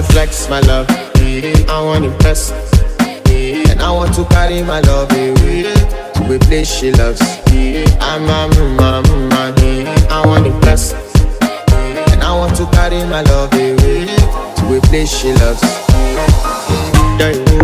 to flex my love, I want to impress, and I want to carry my love away to a place she loves. I'm a man, I want to impress, and I want to carry my love away to a place she loves. Yeah.